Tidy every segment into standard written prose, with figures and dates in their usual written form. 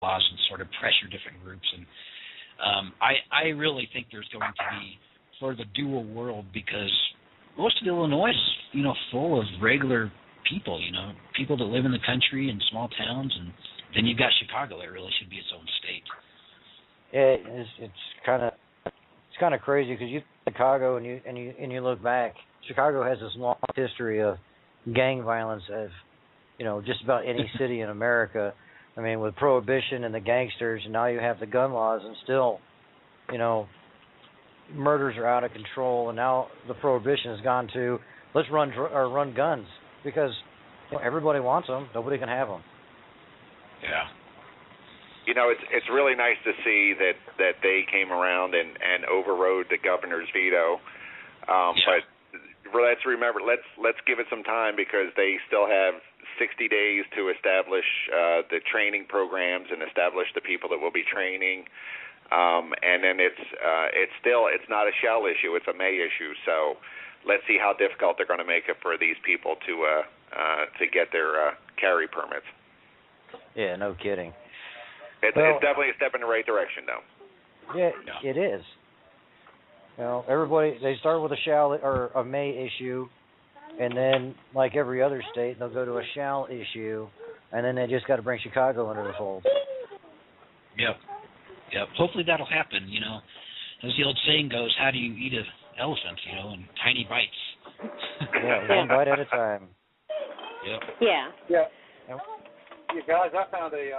laws and sort of pressure different groups. And I really think there's going to be sort of a dual world, because most of Illinois is, full of regular people, people that live in the country in small towns, and then you've got Chicago. It really should be its own state. It's kind of crazy, because you Chicago and you look back. Chicago has this long history of gang violence of, just about any city in America. I mean, with Prohibition and the gangsters, and now you have the gun laws, and still, murders are out of control. And now the Prohibition has gone to, let's run guns, because everybody wants them. Nobody can have them. Yeah. It's really nice to see that they came around and overrode the governor's veto. But let's remember, let's give it some time, because they still have 60 days to establish the training programs and establish the people that will be training. And then it's not a shall issue; it's a may issue. So let's see how difficult they're going to make it for these people to get their carry permits. Yeah, no kidding. It's definitely a step in the right direction, though. Yeah, it is. Everybody, they start with a shall or a may issue, and then, like every other state, they'll go to a shall issue, and then they just got to bring Chicago under the fold. Yep. Hopefully that'll happen. As the old saying goes, how do you eat an elephant? In tiny bites. Yeah, one bite at a time. Yep. Yeah. Yeah. You guys, I found a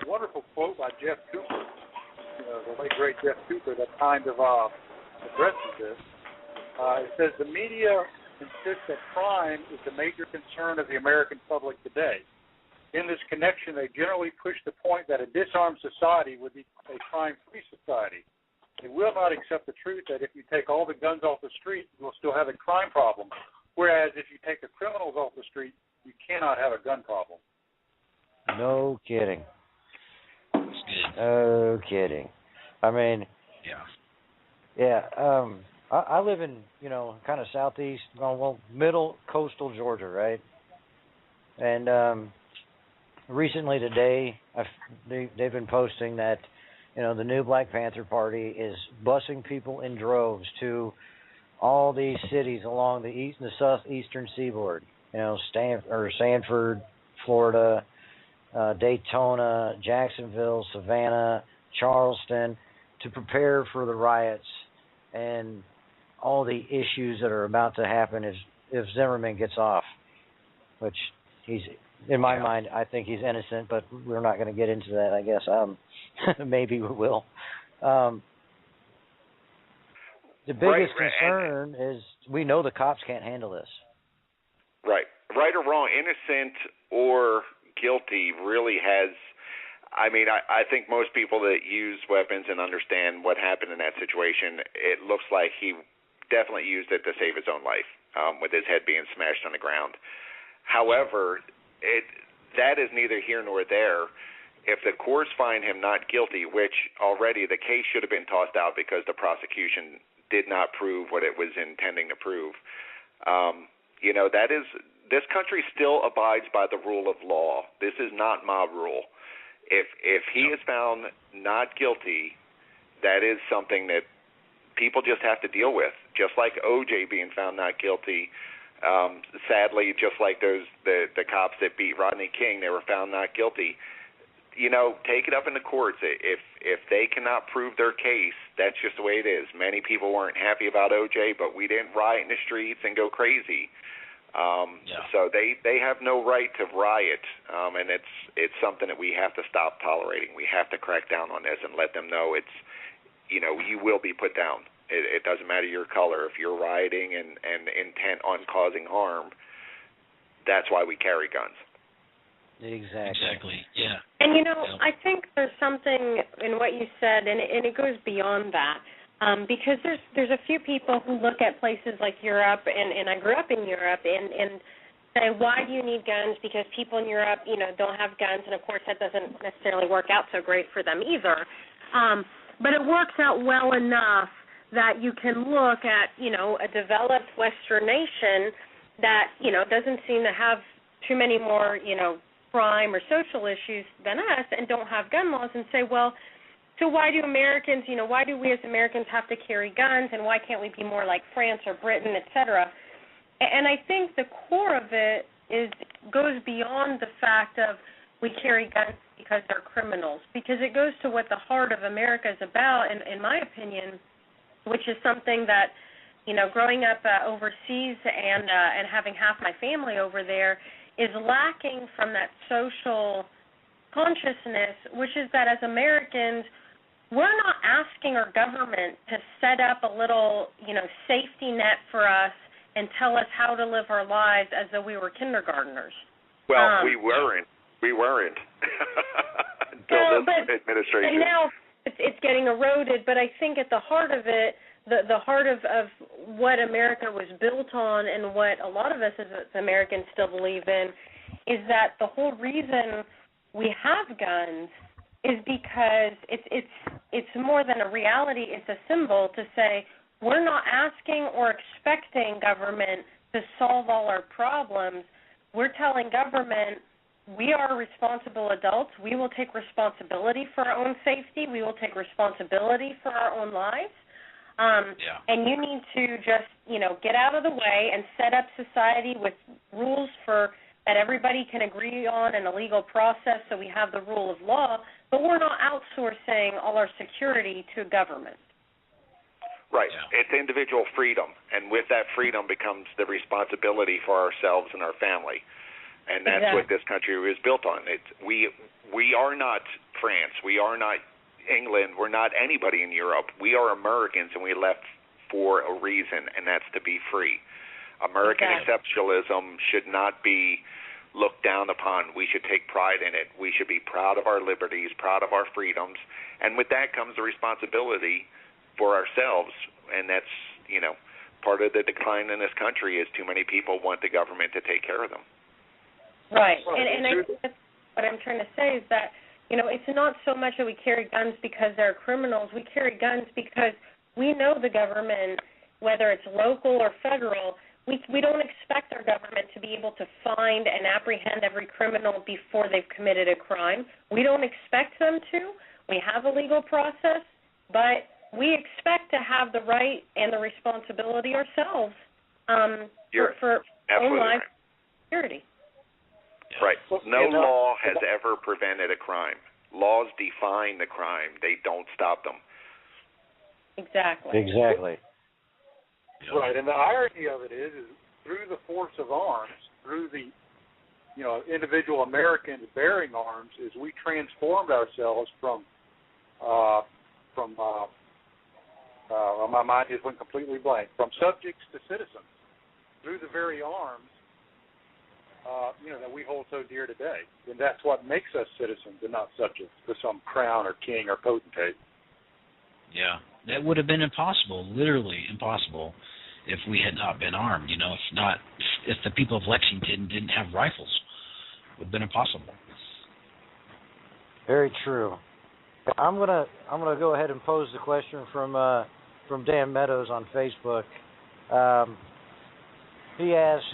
wonderful quote by Jeff Cooper, the late great Jeff Cooper, that kind of addresses this. It says, the media insists that crime is the major concern of the American public today. In this connection, they generally push the point that a disarmed society would be a crime-free society. They will not accept the truth that if you take all the guns off the street, you will still have a crime problem, whereas if you take the criminals off the street, you cannot have a gun problem. No kidding. That's good. No kidding. I mean, I live in, kind of southeast, middle coastal Georgia, right? And recently today, they've been posting that, the new Black Panther Party is busing people in droves to all these cities along the southeastern seaboard. Sanford, Florida, Daytona, Jacksonville, Savannah, Charleston, to prepare for the riots and all the issues that are about to happen if Zimmerman gets off, which he's, in my mind, I think he's innocent, but we're not going to get into that, I guess. Maybe we will. The biggest concern is we know the cops can't handle this. Right. Right or wrong, innocent or guilty really has, I think most people that use weapons and understand what happened in that situation, it looks like he definitely used it to save his own life, with his head being smashed on the ground. However, that is neither here nor there. If the courts find him not guilty, which already the case should have been tossed out because the prosecution did not prove what it was intending to prove, that is, this country still abides by the rule of law. This is not mob rule. If he is found not guilty, that is something that people just have to deal with. Just like O.J. being found not guilty, sadly, just like the cops that beat Rodney King, they were found not guilty. Take it up in the courts. If they cannot prove their case, that's just the way it is. Many people weren't happy about O.J., but we didn't riot in the streets and go crazy. So they have no right to riot, and it's something that we have to stop tolerating. We have to crack down on this and let them know you will be put down. It doesn't matter your color. If you're rioting and intent on causing harm, that's why we carry guns. Exactly. Yeah. And I think there's something in what you said, and it goes beyond that. Because there's a few people who look at places like Europe, and I grew up in Europe, and say, why do you need guns? Because people in Europe, don't have guns, and of course that doesn't necessarily work out so great for them either. But it works out well enough that you can look at, a developed Western nation that, doesn't seem to have too many more, crime or social issues than us and don't have gun laws, and say, well, so why do Americans, why do we as Americans have to carry guns, and why can't we be more like France or Britain, et cetera? And I think the core of it goes beyond the fact of we carry guns because they're criminals, because it goes to what the heart of America is about, in my opinion, which is something that, growing up overseas and having half my family over there is lacking from that social consciousness, which is that as Americans, we're not asking our government to set up a little, safety net for us and tell us how to live our lives as though we were kindergartners. Well, we weren't. Until this administration. And now it's getting eroded, but I think at the heart of it, the heart of what America was built on and what a lot of us as Americans still believe in is that the whole reason we have guns is because it's more than a reality, it's a symbol to say we're not asking or expecting government to solve all our problems. We're telling government we are responsible adults. We will take responsibility for our own safety. We will take responsibility for our own lives. And you need to just, get out of the way and set up society with rules that everybody can agree on in a legal process so we have the rule of law, but we're not outsourcing all our security to government. Right. Yeah. It's individual freedom, and with that freedom becomes the responsibility for ourselves and our family. And that's what this country is built on. We are not France. We are not England. We're not anybody in Europe. We are Americans, and we left for a reason, and that's to be free. American exceptionalism should not be looked down upon. We should take pride in it. We should be proud of our liberties, proud of our freedoms, and with that comes the responsibility for ourselves, and that's, part of the decline in this country is too many people want the government to take care of them. Right, and I think that's what I'm trying to say is that, it's not so much that we carry guns because they're criminals. We carry guns because we know the government, whether it's local or federal, we don't expect our government to be able to find and apprehend every criminal before they've committed a crime. We don't expect them to. We have a legal process, but we expect to have the right and the responsibility ourselves for own life security. Right. No law has ever prevented a crime. Laws define the crime. They don't stop them. Exactly. Right, and the irony of it is through the force of arms, through the individual Americans bearing arms, is we transformed ourselves from my mind just went completely blank, from subjects to citizens through the very arms that we hold so dear today. And that's what makes us citizens and not subjects to some crown or king or potentate. Yeah, that would have been impossible, literally impossible, if we had not been armed. If the people of Lexington didn't have rifles, it would have been impossible. Very true. I'm gonna go ahead and pose the question from Dan Meadows on Facebook. He asked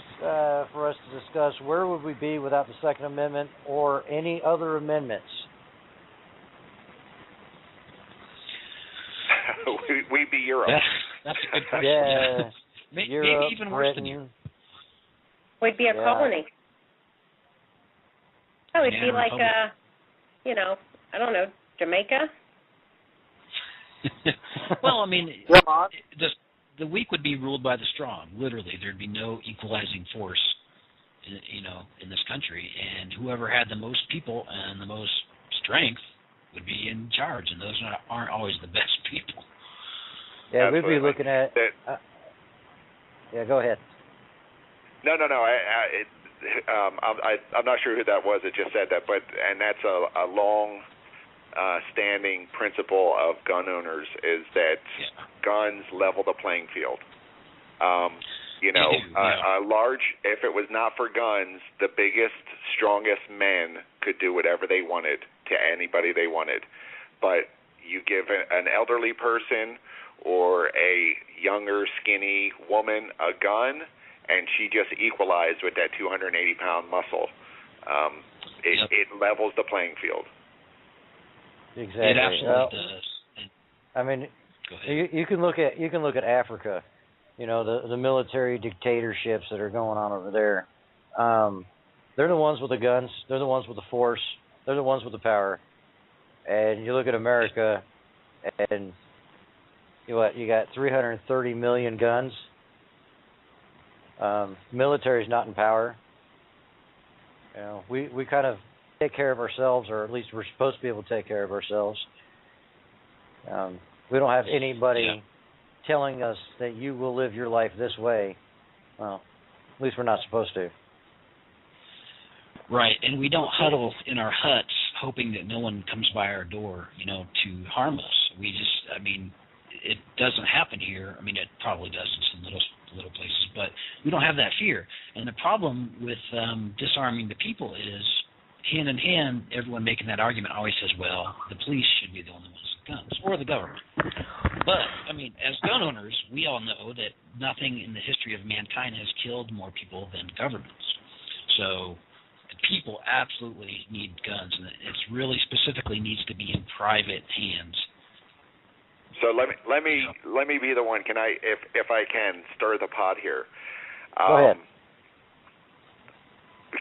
for us to discuss where would we be without the Second Amendment or any other amendments. We'd be Europe. That's a good question. Yeah, maybe Europe, even worse Britain. than Europe. We'd be a colony. Oh, it'd be like I don't know, Jamaica. Well, I mean, the weak would be ruled by the strong. Literally, there'd be no equalizing force, in this country, and whoever had the most people and the most strength would be in charge, and those aren't always the best people. Yeah, Absolutely. we'd be looking at. Yeah, go ahead. No. I'm not sure who that was that just said that, and that's a long standing principle of gun owners is that guns level the playing field. If it was not for guns, the biggest, strongest men could do whatever they wanted to anybody they wanted. But you give an elderly person or a younger, skinny woman a gun, and she just equalized with that 280-pound muscle. It levels the playing field. Exactly. It absolutely does. I mean, Go ahead. you can look at Africa. You know, the military dictatorships that are going on over there. They're the ones with the guns. They're the ones with the force. They're the ones with the power. And you look at America, and you got 330 million guns. Military's not in power. You know, we kind of take care of ourselves, or at least we're supposed to be able to take care of ourselves. We don't have anybody telling us that you will live your life this way. Well, at least we're not supposed to. Right, and we don't huddle in our huts hoping that no one comes by our door, to harm us. It doesn't happen here. I mean, it probably does in some little places, but we don't have that fear. And the problem with disarming the people is, hand in hand, everyone making that argument always says, well, the police should be the only ones with guns, or the government. But, as gun owners, we all know that nothing in the history of mankind has killed more people than governments. So the people absolutely need guns, and it's really specifically needs to be in private hands. So let me be the one. Can I, if I can, stir the pot here? Go ahead.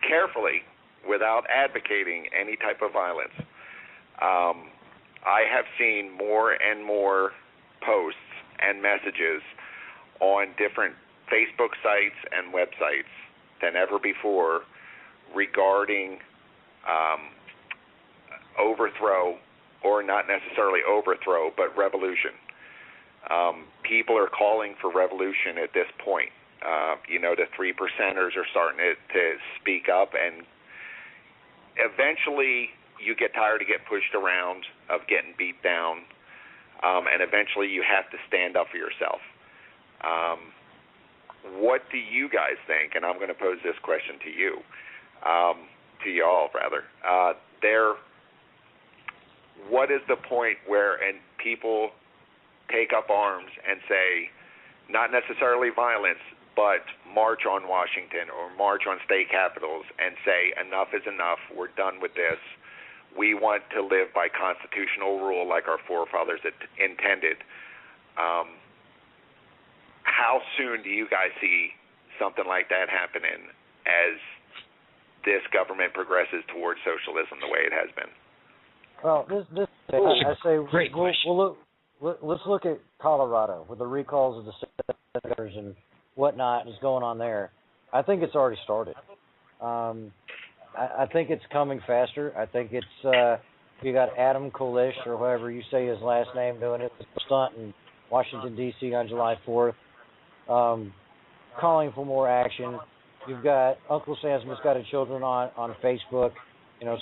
Carefully, without advocating any type of violence. I have seen more and more posts and messages on different Facebook sites and websites than ever before regarding overthrow, or not necessarily overthrow, but revolution. People are calling for revolution at this point. The 3%ers are starting to speak up, and eventually you get tired of getting pushed around, of getting beat down, and eventually you have to stand up for yourself. What do you guys think? And I'm going to pose this question to you, to y'all rather. What is the point where people take up arms and say, not necessarily violence, but march on Washington or march on state capitals and say, enough is enough, we're done with this, we want to live by constitutional rule like our forefathers intended? How soon do you guys see something like that happening as this government progresses towards socialism the way it has been? Well, I say great question. Let's look at Colorado with the recalls of the senators and whatnot is going on there. I think it's already started. I think it's coming faster. I think it's you got Adam Kolesh, or however you say his last name, doing it, the stunt in Washington, D.C. on July 4th, calling for more action. You've got Uncle Sam's Misguided Children on Facebook,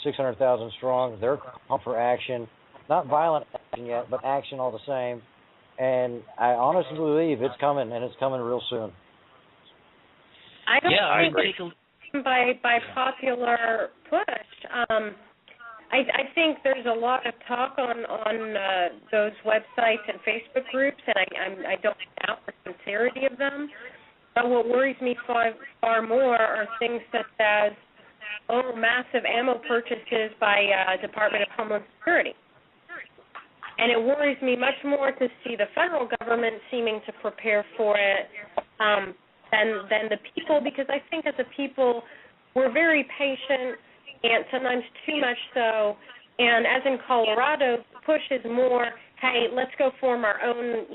600,000 strong. They're calling for action. Not violent action yet, but action all the same. And I honestly believe it's coming, and it's coming real soon. I don't I think it's by popular push. I think there's a lot of talk on those websites and Facebook groups, and I don't doubt the sincerity of them. But what worries me far more are things such as, massive ammo purchases by Department of Homeland Security. And it worries me much more to see the federal government seeming to prepare for it than the people, because I think as a people we're very patient, and sometimes too much so. And as in Colorado, the push is more, hey, let's go form our own,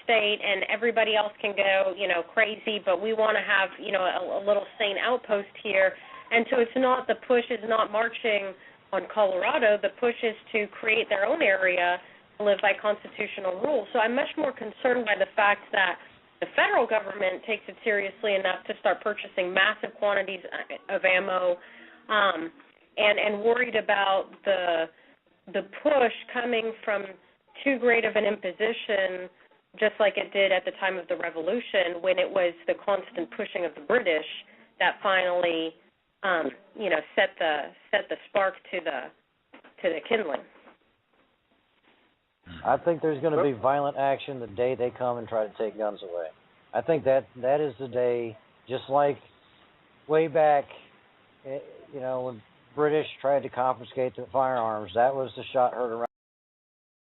state, and everybody else can go, crazy, but we want to have, a little sane outpost here. And so it's not, the push is not marching on Colorado. The push is to create their own area to live by constitutional rules. So I'm much more concerned by the fact that the federal government takes it seriously enough to start purchasing massive quantities of ammo, and worried about the push coming from too great of an imposition, just like it did at the time of the Revolution, when it was the constant pushing of the British that finally, set the spark to the kindling. I think there's going to be violent action the day they come and try to take guns away. I think that is the day, just like way back, when British tried to confiscate the firearms, that was the shot heard around